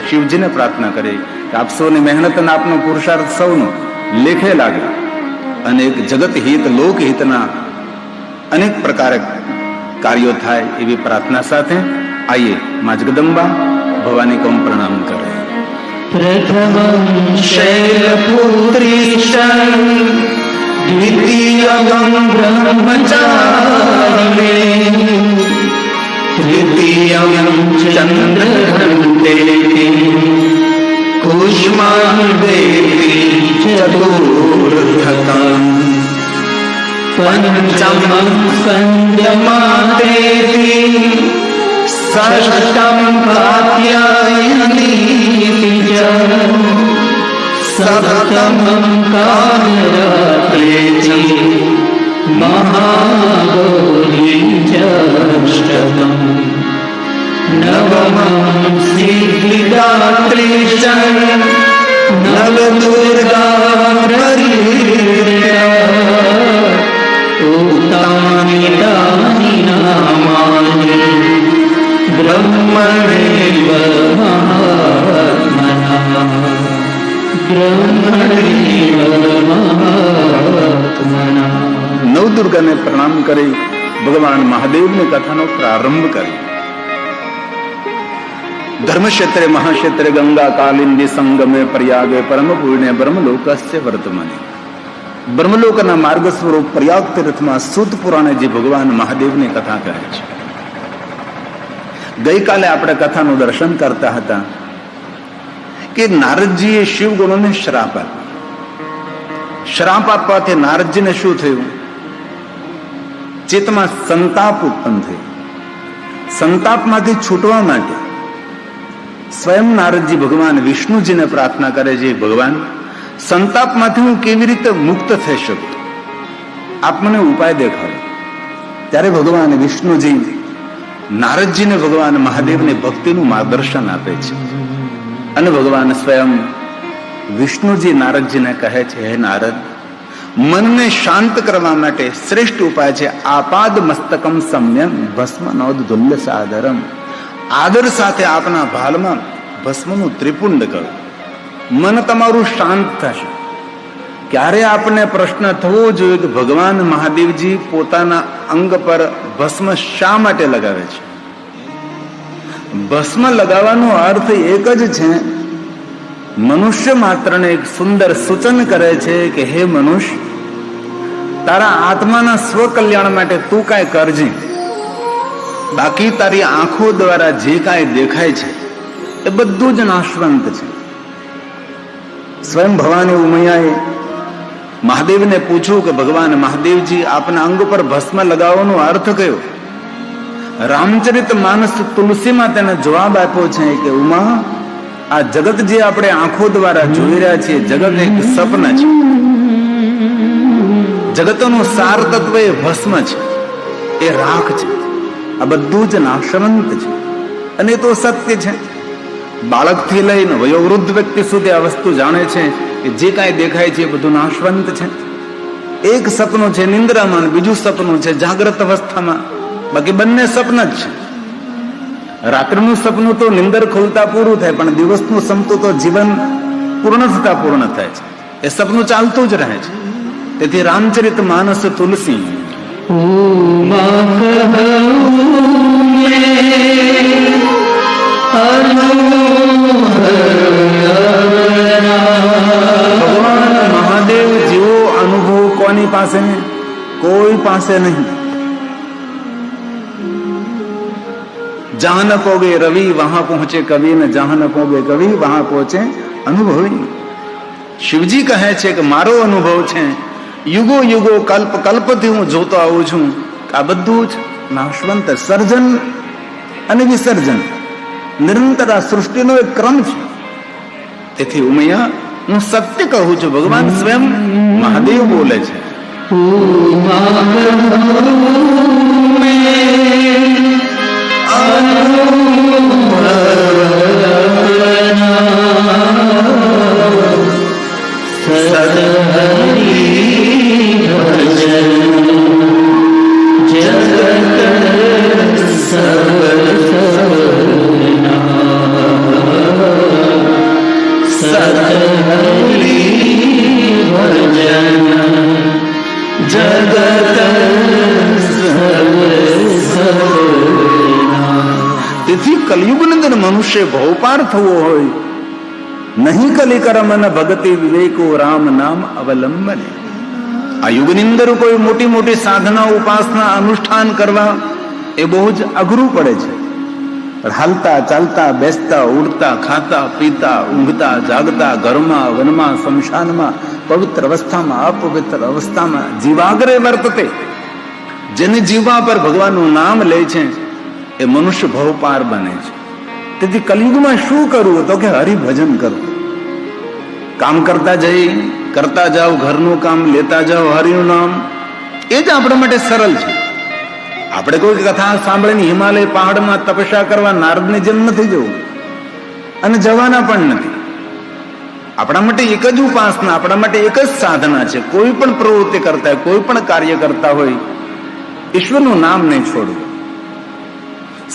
શિવજીને પ્રાર્થના કરી કે આપ સૌની મહેનત અને આપનો પુરુષાર્થ સૌનો લેખે લાગે અને એક જગત હિત લોકહિતના અનેક પ્રકારે કાર્યો થાય એવી પ્રાર્થના સાથે આઈએ મા જગદંબા ભવાની કો પ્રણામ કરે. પ્રથમં શૈલપુત્રી દ્વિતીયં બ્રહ્મચારિણી તૃતીયં ચંદ્રઘંટેતિ કુષ્માંડેતિ ચતુર્થકં પંચમં સંયમાતેતિ ષષ્ઠં કાત્યાયનીતિ ચ સપ્તમં કાલરાત્રેતિ મહાગૌરી ચ અષ્ટમં નવમં સિદ્ધિદાત્રી ચ નવદુર્ગા પ્રકીર્તિતા ઉક્તાનિ તાનિ નામાનિ બ્રહ્મણેવ મહાત્મના બ્રહ્મણેવ મહાત્મના. નવદુર્ગાને પ્રણામ કરી ભગવાન મહાદેવની કથાનો પ્રારંભ કરી. ધર્મક્ષેત્રે મહાક્ષેત્રે ગંગા કાલિંદી સંગમે પ્રયાગે પરમ પુણ્ય બ્રહ્મલોકસ્ય વર્તમાને. બ્રહ્મલોકના માર્ગ સ્વરૂપ પ્રયાગ તીર્થમાં સૂત પુરાણે જે ભગવાન મહાદેવની કથા કહે છે. ગઈકાલે આપણે કથાનું દર્શન કરતા હતા કે નારદજીએ શિવ ગુણોને શ્રાપ આપ્યો. શ્રાપ આપવાથી નારદજીને શું થયું? ચિત્તમાં સંતાપ ઉત્પન્ન થયો. સંતાપમાંથી છૂટવા માટે સ્વયં નારદજી ભગવાન વિષ્ણુજીને પ્રાર્થના કરે છે, ભગવાન સંતાપમાંથી હું કેવી રીતે મુક્ત થઈ શકું, આપ મને ઉપાય દેખાડો. ત્યારે ભગવાન વિષ્ણુજી નારદજીને ભગવાન મહાદેવને ભક્તિનું માર્ગદર્શન આપે છે અને ભગવાન સ્વયં વિષ્ણુજી નારદજીને કહે છે, હે નારદ, મનને શાંત કરવા માટે શ્રેષ્ઠ ઉપાય છે આપાદ મસ્તકમ સમ્યમ ભસ્મ નોદુલ્ય સાદરમ. આદર સાથે આપના ભાલમાં ભસ્મનું ત્રિપુંડ કરો. મન તમારું શાંત થશે. ક્યારે આપને પ્રશ્ન થવો જોઈએ કે ભગવાન મહાદેવજી પોતાના અંગ પર ભસ્મ શા માટે લગાવે છે? ભસ્મ લગાવવાનો અર્થ એક જ છે. મનુષ્ય માત્રને એક સુંદર સૂચન કરે છે કે હે મનુષ્ય, તારા આત્માના સ્વકલ્યાણ માટે તું કાંઈ કરજે. બાકી તારી આંખો દ્વારા જે કાંઈ દેખાય છે એ બધું જ નાશવંત છે. સ્વયં ભવાની ઉમૈયાએ મહાદેવને પૂછ્યું કે ભગવાન મહાદેવજી, આપના અંગ પર ભસ્મ લગાવવાનો અર્થ કયો? રામચરિત માનસ તુલસીમાં તેને જવાબ આપ્યો છે કે ઉમા, આ જગત જે આપણે આંખો દ્વારા જોઈ રહ્યા છીએ, જગત એક સપન છે. જગતનું સાર તત્વ એ ભસ્મ છે, એ રાખ છે. આ બધું જ નાશવંત છે અને એ તો સત્ય છે. બાળકથી લઈને વયોવૃદ્ધ વ્યક્તિ સુધી આ વસ્તુ જાણે છે કે જે કાંઈ દેખાય છે એ બધું નાશવંત છે. એક સપનું છે નિંદ્રામાં, બીજું સપનું છે જાગ્રત અવસ્થામાં. બાકી બંને સપન જ છે. રાત્રિનું સપનું તો નિંદર ખુલતા પૂરું થાય, પણ દિવસનું સપનું તો જીવન પૂર્ણ થતા પૂર્ણ થાય છે. એ સપનું ચાલતું જ રહે છે. તેથી રામચરિત માનસ તુલસી ભગવાન મહાદેવ જેવો અનુભવ કોની પાસે? કોઈ પાસે નહીં. જહાં ન પોગે રવિ વહાં પહોંચે કવિ, ને જહાં ન પોગે કવિ વહાં પહોંચે અનુભવી. શિવજી કહે છે કે મારો અનુભવ છે, યુગો યુગો કલ્પ કલ્પથી હું જોતો આવું છું કે આ બધું જ નાશવંત, સર્જન અને વિસર્જન નિરંતર આ સૃષ્ટિનો એક ક્રમ છે. તેથી ઉમૈયા, હું સત્ય કહું છું. ભગવાન સ્વયં મહાદેવ બોલે છે, તેથી કલયુગની અંદર મનુષ્ય ભવપાર થવો હોય, નહીં કલી કરમ ન ભગતિ વિવેકો રામ નામ અવલંબને. આ યુગની અંદર કોઈ મોટી મોટી સાધના, ઉપાસના, અનુષ્ઠાન કરવા એ બહુ જ અઘરું પડે છે. હાલતા ચાલતા, બેસતા ઉડતા, ખાતા પીતા, ઊંઘતા જાગતા, ઘરમાં વનમાં શમશાનમાં, પવિત્ર અવસ્થામાં અપવિત્ર અવસ્થામાં જીવાગ્રે વર્તતે. જેને જીવા પર ભગવાનનું નામ લે છે એ મનુષ્ય ભવપાર બને છે. તેથી કલયુગમાં શું કરવું? તો કે હરિભજન કરવું. કામ કરતા જાઓ, ઘરનું કામ લેતા જાઓ, હરિનું નામ. એ જ આપણા માટે સરળ છે. આપણે કોઈ કથા સાંભળીને હિમાલય પહાડમાં તપસ્યા કરવા નારદની જેમ નથી જવું, અને જવાના પણ નથી. આપણા માટે એક જ ઉપાસના, આપણા માટે એક જ સાધના છે. કોઈ પણ પ્રવૃત્તિ કરતા હોય, કોઈ પણ કાર્ય કરતા હોય, ઈશ્વરનું નામ નહીં છોડવું.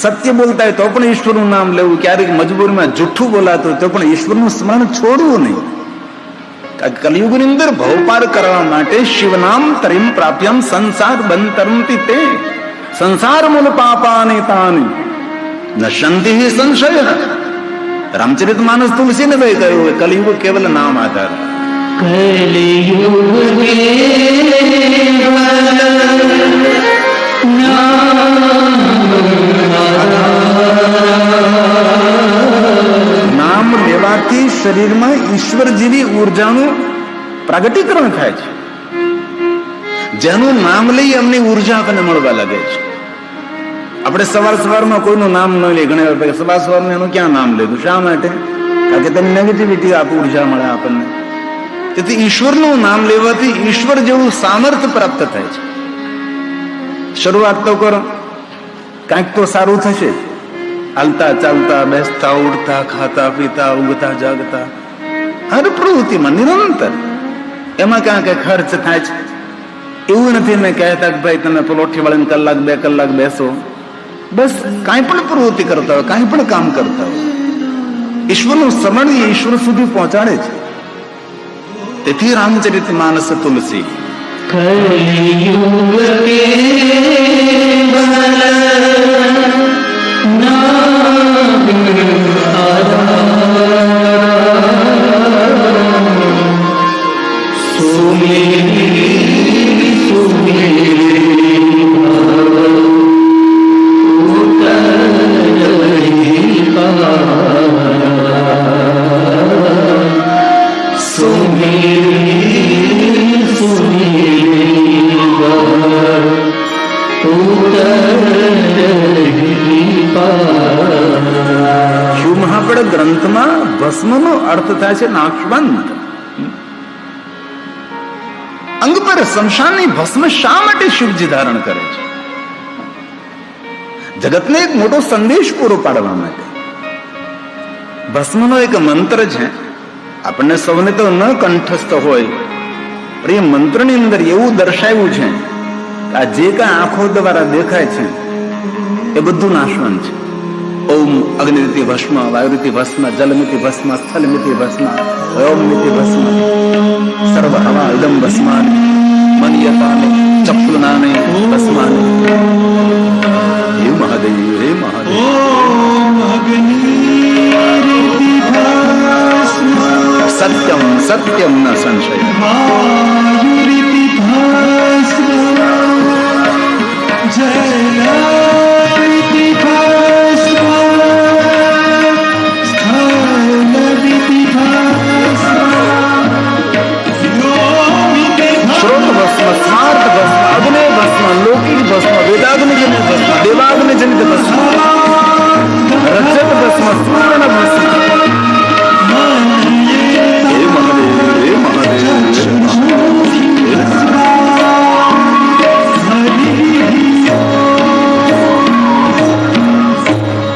સત્ય બોલતા હોય તો પણ ઈશ્વરનું નામ લેવું. ક્યારેક મજબૂરીમાં જુઠ્ઠું બોલાતું હોય તો પણ ઈશ્વરનું સ્મરણ છોડવું નહીં. કલયુગની અંદર ભવપાર કરવા માટે શિવનામ તરીમ પ્રાપ્યમ સંસાર બંતરંતી તે સંસાર મૂલ પાપાની તાની નશંતિ સંશય. રામચરિત માનસ તુલસીને ભાઈ કહ્યું, કલયુગ કેવલ નામ આધાર. નામ લેવાથી શરીરમાં ઈશ્વર જેવી ઉર્જાનું પ્રગટીકરણ થાય છે. જેનું નામ લઈ અમને ઉર્જા આપણને મળવા લાગે છે. આપણે સવારમાં કોઈનું નામ ન લઈએ. ઘણી વાર સવારમાં એનું ક્યાં નામ લીધું? શા માટે? કારણ કે તેની નેગેટિવિટી ઉર્જા મળે આપણને. તેથી ઈશ્વરનું નામ લેવાથી ઈશ્વર જેવું સામર્થ્ય પ્રાપ્ત થાય છે. શરૂઆત તો કરો, કાંઈક તો સારું થશે. હાલતા ચાલતા, બેસતા ઉડતા, ખાતા પીતા, ઊંઘતા જાગતા, હર પ્રવૃત્તિમાં નિરંતર. એમાં ક્યાં કઈ ખર્ચ થાય છે? એવું નથી મેં કહેતા કે ભાઈ તમે પલોઠી વાળીને કલાક 2 કલાક બેસો. બસ કાંઈ પણ પ્રવૃત્તિ કરતા હોય, કાંઈ પણ કામ કરતા હોય, ઈશ્વરનું સ્મરણ ઈશ્વર સુધી પહોંચાડે છે. તેથી રામચરિત માનસ તુલસી શિવ મહાપડ ગ્રંથમાં ભસ્મનો અર્થ થાય છે નાશવંત. અંગ પર શમશાનની ભસ્મ શા માટે શિવજી ધારણ કરે છે? જગતને એક મોટો સંદેશ પૂરો પાડવા માટે. ભસ્મનો એક મંત્ર છે, આપણને સૌને તો ન કંઠસ્થ હોય, પણ એ મંત્રની અંદર એવું દર્શાવ્યું છે કે આ જે કાંઈ આંખો દ્વારા દેખાય છે એ બધું નાશવંત છે. ઓમ અગ્નિતિ ભસ્મ, વાયુરિતિ ભસ્મ, જલમિતિ ભસ્મ, સ્થલમિતિ ભસ્મ, વ્યોમમિતિ ભસ્મ, સર્વ હવા ઇદમ ભસ્માનિ મન્યતાનિ ચક્ષુનાનિ ભસ્માનિ. હે મહાદેવ, હે મહાદેવ. સત્યમ સત્યમ ન સંશય. શ્રોત ભસ્મ, સ્માર્ત ભસ્મ, અગ્નિ ભસ્મ, લૌકિક ભસ્મ, વેદાગ્નિ જનિત ભસ્મ, દેવાગ્નિ જનિત ભસ્મ, રજત ભસ્મ, સુવર્ણ ભસ્મ. હે મહાદેવ, હે મહાદેવ.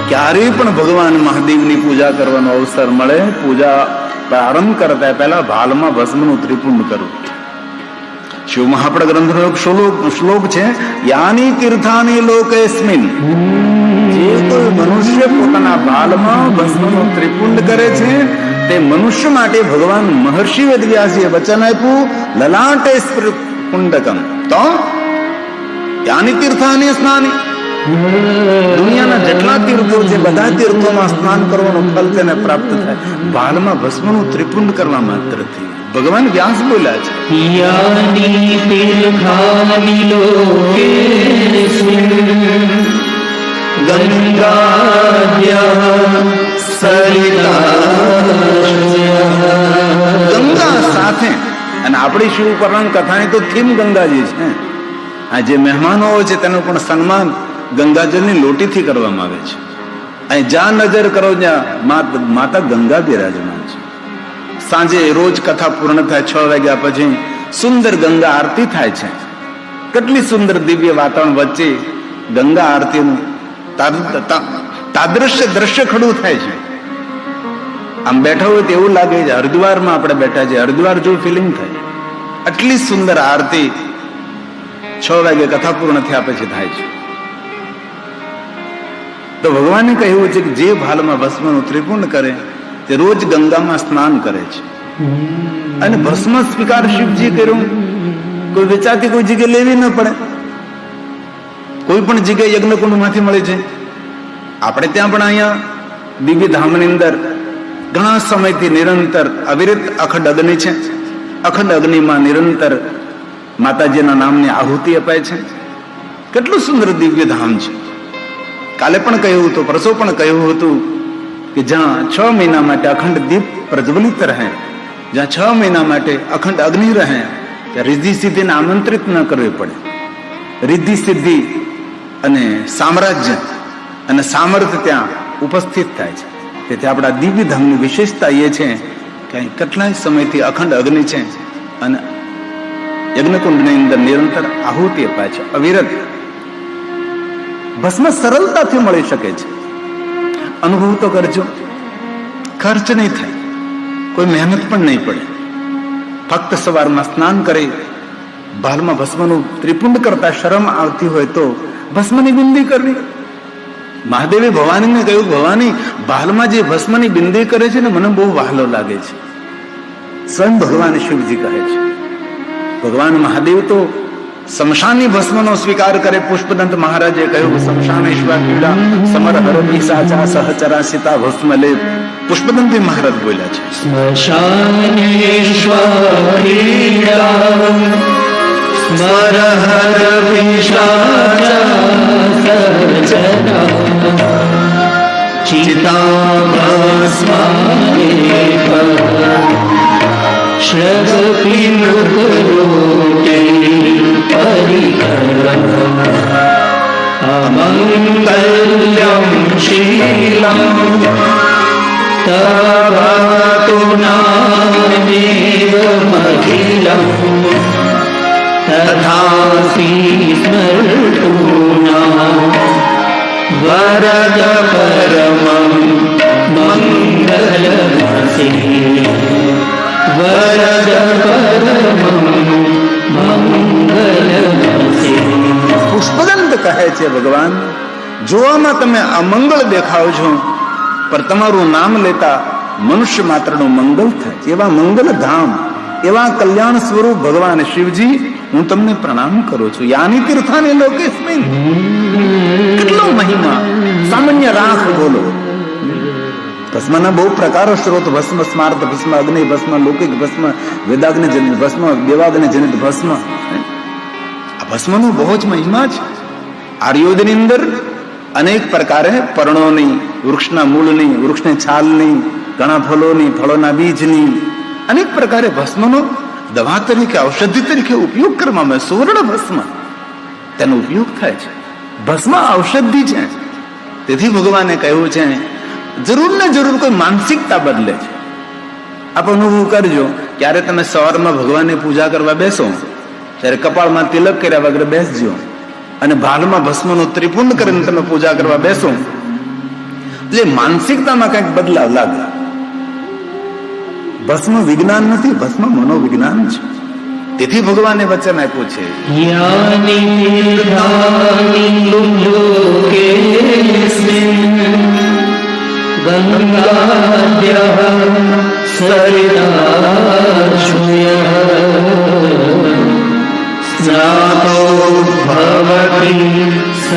ક્યારેય પણ ભગવાન મહાદેવની પૂજા કરવાનો અવસર મળે, પૂજા પ્રારંભ કરતા પહેલા ભાલમાં ભસ્મનું ત્રિપુંડ કરવું. શિવ મહાપડ ગ્રંથનો એક શ્લોક છે, યાની તીર્થાની લોકેસ્મિન. જે કોઈ મનુષ્ય પોતાના ભાલમાં ભસ્મનું ત્રિપુંડ કરે છે તે મનુષ્ય માટે ભગવાન મહર્ષિ વેદવ્યાસજીએ વચન આપ્યું, લલાટે પુંડકમ. તો યાની તીર્થાની સ્નાની, દુનિયાના જેટલા તીર્થો છે બધા તીર્થોમાં સ્નાન કરવાનું ફલ તેને પ્રાપ્ત થાય, ભાલમાં ભસ્મનું ત્રિપુંડ કરવા માત્રથી. ભગવાન વ્યાસ બોલ્યા છે, યાની તીર્થાની લોકેસ્મિન ગંગાદ્યા સરિતાશ્રયઃ. ગંગા સાથે, અને આપણી શિવપુરાણ કથાની તો થીમ ગંગાજી છે. આ જે મહેમાનો હોય છે તેનું પણ સન્માન ગંગાજળની લોટીથી કરવામાં આવે છે. અહીં જ્યાં નજર કરો ત્યાં માતા ગંગા બિરાજમાન છે. સાંજે રોજ કથા પૂર્ણ થાય 6 વાગ્યા પછી સુંદર ગંગા આરતી થાય છે. કેટલી સુંદર દિવ્ય વાતાવરણ વચ્ચે ગંગા આરતીનું તાદૃશ્ય દ્રશ્ય ખડું થાય છે. આમ બેઠા હોય તો એવું લાગે છે હરિદ્વારમાં આપણે બેઠા છે, હરિદ્વાર જેવું ફિલિંગ થાય. આટલી સુંદર આરતી 6 વાગે કથા પૂર્ણ થયા પછી થાય છે. તો ભગવાને કહ્યું છે કે જે ભાલમાં ભસ્મનું ત્રિપુંડ કરે તે રોજ ગંગામાં સ્નાન કરે છે. અને ભસ્મ સ્વીકાર શિવજી કર્યું, કોઈ વેચાતી કોઈ જગ્યાએ લેવી ન પડે, કોઈ પણ જગ્યાએ યજ્ઞકુંડ માંથી મળે છે. આપણે ત્યાં પણ અહીંયા દિવ્ય ધામની અંદર ઘણા સમયથી નિરંતર અવિરત અખંડ અગ્નિ છે. અખંડ અગ્નિમાં નિરંતર માતાજીના નામની આહુતિ અપાય છે. કેટલું સુંદર દિવ્ય ધામ છે. કાલે પણ કહ્યું હતું, પરસો પણ કહ્યું હતું કે જ્યાં 6 મહિના માટે અખંડ દીપ પ્રજ્વલિત રહે, જ્યાં 6 મહિના માટે અખંડ અગ્નિ રહે, ત્યાં રિદ્ધિ સિદ્ધિને આમંત્રિત ન કરવી પડે. રિદ્ધિ સિદ્ધિ અને સામ્રાજ્ય અને સામર્થ્ય ત્યાં ઉપસ્થિત થાય છે. તેથી આપણા દિવ્ય ધામની વિશેષતા એ છે કે કેટલાય સમયથી અખંડ અગ્નિ છે અને યજ્ઞકુંડની અંદર નિરંતર આહુતિ અપાય છે અવિરત. ભસ્મ સરળતાથી મળી શકે છે. અનુભવ તો કરજો, ખર્ચ નહીં થાય, કોઈ મહેનત પણ નહીં પડે. ફક્ત સવારમાં સ્નાન કરે, ભાલમાં ભસ્મનું ત્રિપુંડ કરતા શરમ આવતી હોય તો ભસ્મની બિંદી કરવી. મહાદેવે ભવાનીને કહ્યું, ભવાની ભાલમાં જે ભસ્મની બિંદી કરે છે ને મને બહુ વહાલો લાગે છે. સ્વયં ભગવાન શિવજી કહે છે. ભગવાન મહાદેવ તો શમશાની ભસ્મનો સ્વીકાર કરે. પુષ્પદંત મહારાજે કહ્યું, શમશાનેશ્વર પીડા સમર હરતી સાચા સહચરા સીતા ભસ્મ લે. પુષ્પદંત મહારાજ બોલ્યા છે, સ્મશાનેશ્વર પીડા સ્મર હરતી સાચા સહચરા ચિતા ભસ્માને શ્રગપિમૃતરૂપે પરિકરમ અમંગલ્યમ શીલમ તવતુ નામેવ મખિલમ તથાસી સ્મર્તુના વરદ પરમં મંગલમસી વરદ પરમં મંગલમસી. પુષ્પદંત કહે છે, ભગવાન જોવામાં તમે અમંગળ દેખાવ છો, પણ તમારું નામ લેતા મનુષ્ય માત્રનું મંગલ થાય. એવા મંગલ ધામ, એવા કલ્યાણ સ્વરૂપ ભગવાન શિવજી, હું તમને પ્રણામ કરું છું. યાની તીર્થાની લોકેસ્મિન. કેટલો મહિમા. સામાન્ય રાખ બોલો. ભસ્મના બહુ પ્રકારો સ્ત્રોત, ભસ્મ સ્માર્ત ભસ્મ, અગ્નિ ભસ્મ, લૌકિક ભસ્મ, વેદાગ્નિ જનિત ભસ્મ, દેવાગ્નિ જનિત ભસ્મ. આ ભસ્મનો બહુ જ મહિમા છે. આર્યોદની અંદર અનેક પ્રકારે પર્ણોની, વૃક્ષના મૂળની, વૃક્ષની છાલની, ઘણા ફળોની, ફળોના બીજની, અનેક પ્રકારે ભસ્મનો દવા તરીકે, ઔષધિ તરીકે ઉપયોગ કરવામાં આવે. સુવર્ણ ભસ્મ તેનો ઉપયોગ થાય છે. ભસ્મ ઔષધિ છે. તેથી ભગવાને કહ્યું છે, જરૂર ને જરૂર કોઈ માનસિકતા બદલે છે. આપ અનુભવ કરજો. ક્યારે તમે સવારમાં ભગવાનની પૂજા કરવા બેસો ત્યારે કપાળમાં તિલક કર્યા વગર બેસજો, અને ભાલમાં ભસ્મનું ત્રિપુંડ કરીને તમે પૂજા કરવા બેસો એટલે માનસિકતામાં કંઈક બદલાવ લાગે. ભસ્મ વિજ્ઞાન નથી, ભસ્મ મનોવિજ્ઞાન છે. તેથી ભગવાને વચન આપ્યું છે, યાની તીર્થાની લોકેસ્મિન ગંગાદ્યઃ સરિતાશ્રયઃ સ્નાતો ભવતિ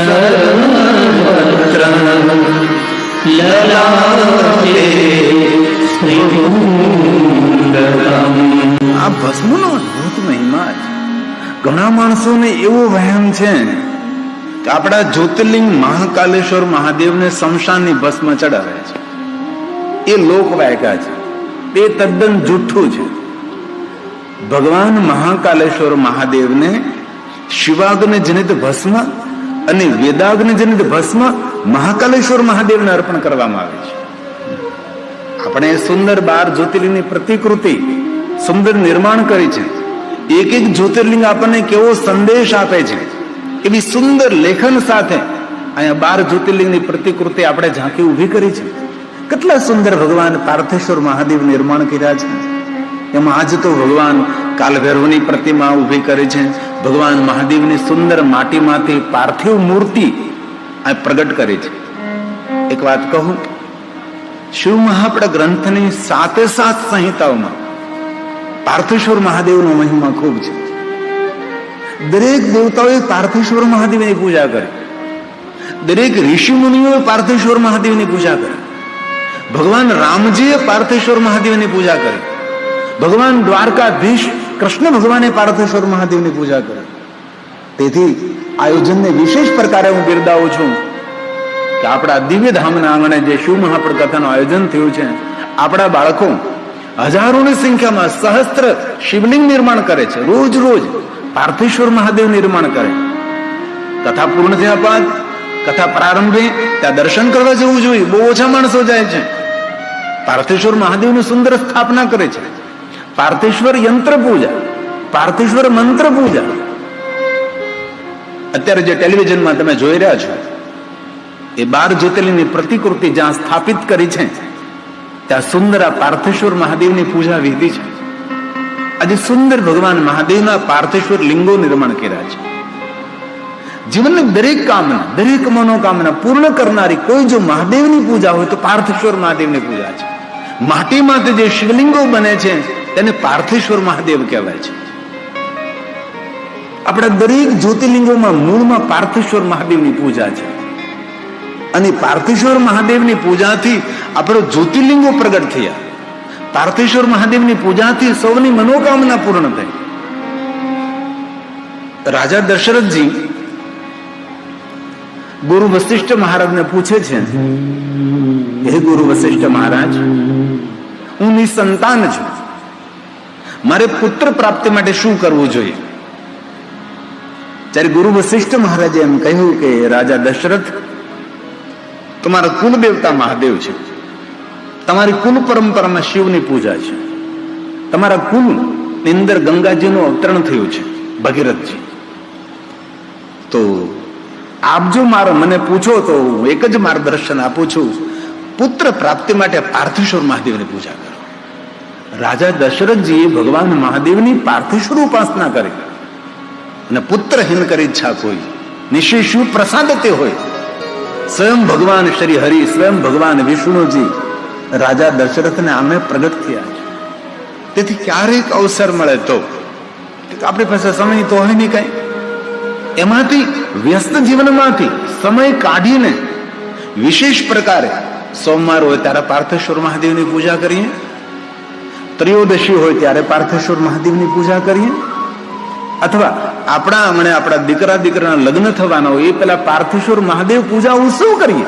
સર્વત્ર લલાટે સ્ત્રીપુંડકમ. આ ભસ્મનો અદભુત મહિમા છે. ઘણા માણસોને એવો વહેમ છે કે આપણા જ્યોતિર્લિંગ મહાકાલેશ્વર મહાદેવને શમશાનની ભસ્મ ચડાવે છે. એ લોકવાયકા છે. તે તદ્દન જુઠ્ઠું છે. ભગવાન મહાકાલેશ્વર મહાદેવને શિવાગ્નિ જનિત ભસ્મ અને વેદાગ્નિ જનિત ભસ્મ મહાકાલેશ્વર મહાદેવને અર્પણ કરવામાં આવે છે. આપણે સુંદર 12 જ્યોતિર્લિંગની પ્રતિકૃતિ સુંદર નિર્માણ કરી છે. એક એક જ્યોતિર્લિંગ આપણને કેવો સંદેશ આપે છે એવી સુંદર લેખન સાથે અહીંયા 12 જ્યોતિર્લિંગની પ્રતિકૃતિ આપણે ઝાંકી ઉભી કરી છે. કેટલા સુંદર ભગવાન પાર્થેશ્વર મહાદેવ નિર્માણ કર્યા છે. એમાં આજ તો ભગવાન કાલભૈરવની પ્રતિમા ઉભી કરી છે. ભગવાન મહાદેવની સુંદર માટીમાંથી પાર્થિવ મૂર્તિ આ પ્રગટ કરી છે. એક વાત કહું, શિવ મહાપડા ગ્રંથની 7 સંહિતાઓમાં પાર્થેશ્વર મહાદેવનો મહિમા ખૂબ છે. દરેક દેવતાઓએ પાર્થેશ્વર મહાદેવની પૂજા કરી. દરેક ઋષિ મુનિઓએ પાર્થેશ્વર મહાદેવની પૂજા કરી. ભગવાન રામજીએ પાર્થેશ્વર મહાદેવની પૂજા કરી. ભગવાન દ્વારકાધીશ કૃષ્ણ ભગવાને પાર્થેશ્વર મહાદેવની પૂજા કરી. તેથી આયોજનને વિશેષ પ્રકારે હું બિરદાવું છું કે આપણા દિવ્ય ધામના આંગણે જે શિવ મહાપડ કથાનું આયોજન થયું છે, આપણા બાળકો હજારોની સંખ્યામાં સહસ્ત્ર શિવલિંગ નિર્માણ કરે છે. રોજ રોજ પાર્થેશ્વર મહાદેવ નિર્માણ કરે. કથા પૂર્ણ થયા બાદ કથા પ્રારંભે ત્યાં દર્શન કરવા જવું જોઈએ. બહુ ઓછા માણસો જાય છે. પાર્થેશ્વર મહાદેવની સુંદર સ્થાપના કરે છે. પાર્થેશ્વર યંત્ર પૂજા, પાર્થેશ્વર મંત્ર પૂજા. અત્યારે જે ટેલિવિઝનમાં તમે જોઈ રહ્યા છો એ 12 જ્યોતિર્લિંગની પ્રતિકૃતિ જ્યાં સ્થાપિત કરી છે ત્યાં સુંદર આ પાર્થેશ્વર મહાદેવની પૂજા વિધિ છે. આજે સુંદર ભગવાન મહાદેવના પાર્થેશ્વર લિંગો નિર્માણ કર્યા છે. જીવનની દરેક કામના, દરેક મનોકામના પૂર્ણ કરનારી કોઈ જો મહાદેવની પૂજા હોય તો પાર્થેશ્વર મહાદેવની પૂજા છે. માટીમાંથી જે શિવલિંગો બને છે તેને પાર્થેશ્વર મહાદેવ કહેવાય છે. આપણા દરેક જ્યોતિર્લિંગોમાં મૂળમાં પાર્થેશ્વર મહાદેવની પૂજા છે. અને પાર્થેશ્વર મહાદેવની પૂજાથી આપણો જ્યોતિર્લિંગો પ્રગટ થયા. પાર્થેશ્વર મહાદેવની પૂજાથી સૌની મનોકામના પૂર્ણ થઈ. રાજા દશરથજી ગુરુ વશિષ્ઠ મહારાજને પૂછે છે, હે ગુરુ વશિષ્ઠ મહારાજ, હું નિસંતાન છું, મારે પુત્ર પ્રાપ્તિ માટે શું કરવું જોઈએ? ત્યારે ગુરુ વશિષ્ઠ મહારાજે એમ કહ્યું કે રાજા દશરથ, તમારા કુલ દેવતા મહાદેવ છે. તમારી કુલ પરંપરામાં શિવની પૂજા છે. તમારા કુલ ની અંદર ગંગાજીનું અવતરણ થયું છે, ભગીરથજી. તો આપ જો મને પૂછો તો એક જ માર્ગદર્શન આપું છું, પુત્ર પ્રાપ્તિ માટે પાર્થેશ્વર મહાદેવની પૂજા કરો. રાજા દશરથજીએ ભગવાન મહાદેવની પાર્થેશ્વર ઉપાસના કરી અને પુત્રહીન કરી ઈચ્છા કોઈ નિશ્ચય શિવ પ્રસાદ તે હોય. સ્વયં ભગવાન શ્રી હરિ, સ્વયં ભગવાન વિષ્ણુજી રાજા દશરથને આમે પ્રગટ થયા છે. તેથી ક્યારેક અવસર મળે તો, આપણી પાસે સમય તો હોય નહીં કઈ, એમાંથી વ્યસ્ત જીવનમાંથી સમય કાઢીને વિશેષ પ્રકારે સોમવાર હોય ત્યારે પાર્થેશ્વર મહાદેવની પૂજા કરીએ, ત્રયોદશી હોય ત્યારે પાર્થેશ્વર મહાદેવની પૂજા કરીએ, અથવા આપણા દીકરાના લગ્ન થવાના હોય એ પેલા પાર્થેશ્વર મહાદેવ પૂજા ઉત્સવ કરીએ.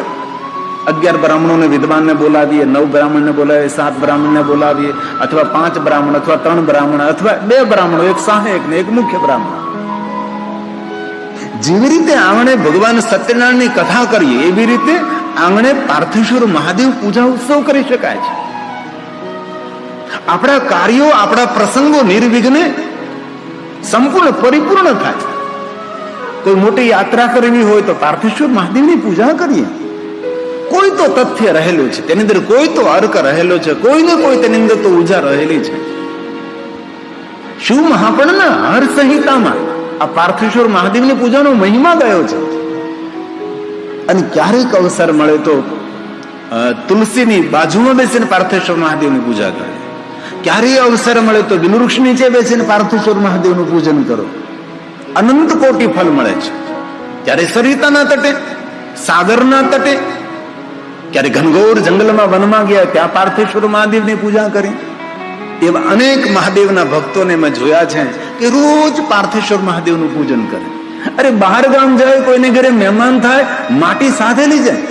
11 બ્રાહ્મણોને વિદ્વાનને બોલાવીએ, 9 બ્રાહ્મણને બોલાવીએ, 7 બ્રાહ્મણને બોલાવીએ, અથવા 5 બ્રાહ્મણ, અથવા 3 બ્રાહ્મણ, અથવા 2 બ્રાહ્મણો, એક સહાયક ને એક મુખ્ય બ્રાહ્મણ. જેવી રીતે આંગણે ભગવાન સત્યનારાયણની કથા કરીએ એવી રીતે આંગણે પાર્થેશ્વર મહાદેવ પૂજા ઉત્સવ કરી શકાય છે. આપણા કાર્યો, આપણા પ્રસંગો નિર્વિઘ્ને સંપૂર્ણ પરિપૂર્ણ થાય. કોઈ મોટી યાત્રા કરવી હોય તો પાર્થેશ્વર મહાદેવની પૂજા કરીએ. કોઈ તો તથ્ય રહેલું છે તેની અંદર, કોઈ તો અર્ક રહેલો છે, કોઈ ને કોઈ તેની અંદર તો ઉજા રહેલી છે. શિવ મહાપણના હર સંહિતામાં આ પાર્થેશ્વર મહાદેવની પૂજાનો મહિમા ગયો છે. અને ક્યારેક અવસર મળે તો તુલસીની બાજુમાં બેસીને પાર્થેશ્વર મહાદેવની પૂજા કરે. ક્યારેય અવસર મળે તો બિલવૃક્ષ નીચે બેસીને પાર્થેશ્વર મહાદેવનું પૂજન કરો. અનંત કોટી ફળ મળે છે. ક્યારે સરિતાના તટે, સાગરના તટે, ક્યારે ઘનઘોર જંગલમાં વનમાં ગયા, ત્યાં પાર્થેશ્વર મહાદેવની પૂજા કરી. એવા અનેક મહાદેવના ભક્તોને મેં જોયા છે કે રોજ પાર્થેશ્વર મહાદેવનું પૂજન કરે. અરે બહાર ગામ જાય, કોઈને ઘરે મહેમાન થાય, માટી સાથે લઈ જાય,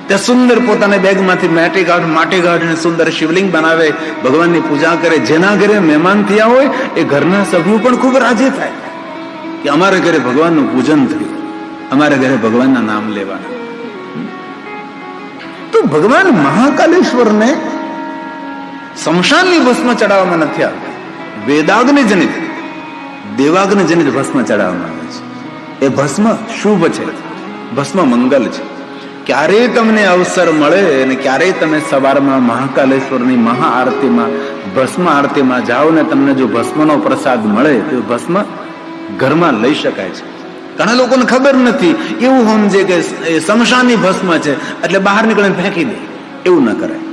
ત્યાં સુંદર પોતાના બેગમાંથી માટી કાઢીને સુંદર શિવલિંગ બનાવે, ભગવાનની પૂજા કરે. જેના ઘરે મહેમાન થયા હોય એ ઘરના સભ્યો પણ ખૂબ રાજી થાય કે અમારા ઘરે ભગવાનનું પૂજન થયું, અમારા ઘરે ભગવાનના નામ લેવાના. તો ભગવાન મહાકાલેશ્વરને શમશાનની ભસ્મ ચડાવવામાં નથી આવતા, વેદાગ્નિ જનિત, દેવાગ્નિ જનિત ભસ્મ ચડાવવામાં આવે છે. એ ભસ્મ શુભ છે, ભસ્મ મંગલ છે. ક્યારેય તમને અવસર મળે અને ક્યારેય તમે સવારમાં મહાકાલેશ્વરની મહાઆરતીમાં, ભસ્મ આરતીમાં જાઓ ને તમને જો ભસ્મનો પ્રસાદ મળે તો ભસ્મ ઘરમાં લઈ શકાય છે. ઘણા લોકોને ખબર નથી, એવું સમજે કે શમશાનની ભસ્મ છે એટલે બહાર નીકળીને ફેંકી દે. એવું ન કરાય.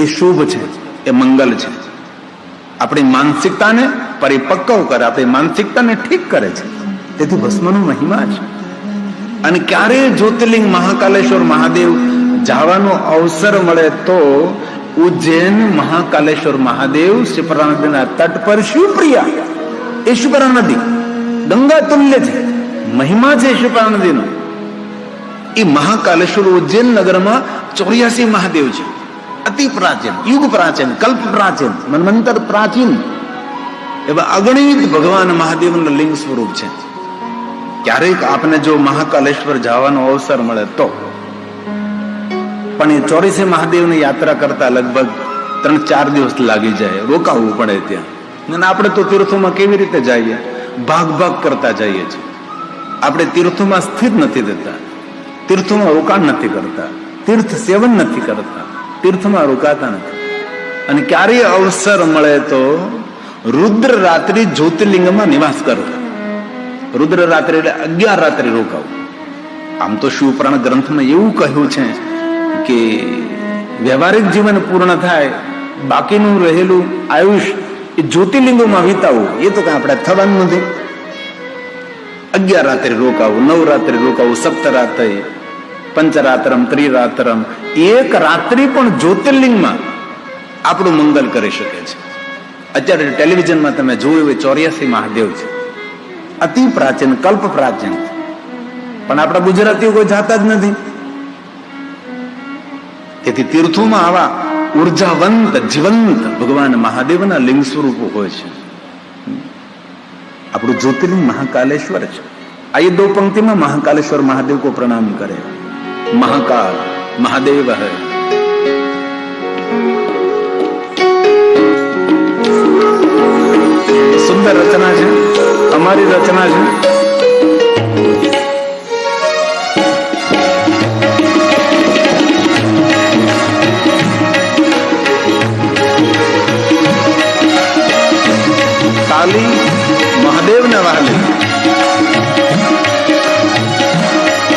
એ શુભ છે, એ મંગલ છે. આપણી માનસિકતાને પરિપક્વ કરે, આપણી માનસિકતાને ઠીક કરે છે. તેથી ભસ્મનો મહિમા છે. અને ક્યારે જ્યોતિર્લિંગ મહાકાલેશ્વર મહાદેવ જવાનો અવસર મળે તો ઉજ્જૈન મહાકાલેશ્વર મહાદેવ શિપ્રા નદીના તટ પર શિવપ્રિયા, એ શિપ્રા નદી ગંગા તુલ્ય છે, મહિમા છે શિપ્રા નદીનો. એ મહાકાલેશ્વર ઉજ્જૈન નગરમાં 84 મહાદેવ છે. અતિ પ્રાચીન, યુગ પ્રાચીન, કલ્પ પ્રાચીન, મન્વંતર પ્રાચીન એવા અગણિત ભગવાન મહાદેવનું લિંગ સ્વરૂપ છે. ક્યારેક આપને જો મહાકાલેશ્વર જવાનો અવસર મળે તો, પણ એ 84 મહાદેવની યાત્રા કરતા લગભગ 3-4 દિવસ લાગી જાય, રોકાવું પડે ત્યાં. અને આપણે તો તીર્થોમાં કેવી રીતે જઈએ? ભાગ કરતા જઈએ છીએ. આપણે તીર્થોમાં સ્થિત નથી થતા, તીર્થોમાં રોકાણ નથી કરતા, તીર્થ સેવન નથી કરતા, તીર્થમાં રોકાતા નથી. અને ક્યારેય અવસર મળે તો રુદ્ર રાત્રિ જ્યોતિર્લિંગમાં નિવાસ કરો. રુદ્ર રાત્રિ એટલે 11 રાત્રિ રોકાવું. આમ તો શિવપુરાણ ગ્રંથમાં એવું કહ્યું છે કે વ્યવહારિક જીવન પૂર્ણ થાય, બાકીનું રહેલું આયુષ્ય એ જ્યોતિર્લિંગોમાં વિતાવવું, એ તો કઈ આપણે થવાનું નથી. 11 રાત્રિ રોકાવું, 9 રાત્રિ રોકાવું, સપ્તરાત્રિ, પંચરાત્રમ, ત્રિરાત્રમ, એક રાત્રિ પણ જ્યોતિર્લિંગમાં આપણું મંગલ કરી શકે છે. અત્યારે ટેલિવિઝનમાં તમે જોયું એ 84 મહાદેવ છે. અતિ પ્રાચીન, કલ્પ પ્રાચીન, પણ આપણા ગુજરાતીઓ કોઈ જાતા જ નથી. તેથી તીર્થોમાં આવા ઉર્જાવંત, જીવંત ભગવાન મહાદેવના લિંગ સ્વરૂપો હોય છે. આપણું જ્યોતિર્લિંગ મહાકાલેશ્વર છે. આ ये 2 पंक्तिમાં મહાકાલેશ્વર મહાદેવ को प्रणाम करे. महाकाल महादेव है. સુંદર રચના છે, અમારી રચના છે. તાલી મહાદેવને વહાલી,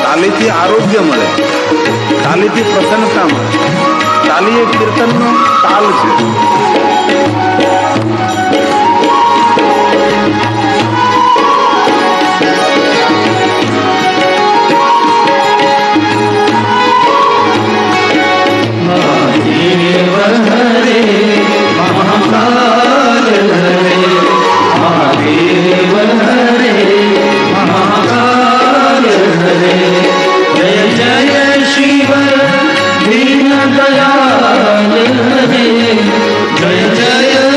તાલીથી આરોગ્ય મળે, તાલીથી પ્રસન્નતા મળે. તાલી એક કીર્તનનો તાલ છે. जय जय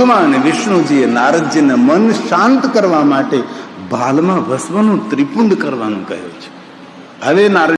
ભગવાન વિષ્ણુજીએ નારદજીને મન શાંત કરવા માટે ભાલમાં ભસ્મનું ત્રિપુંડ કરવાનું કહ્યું છે. હવે નારદ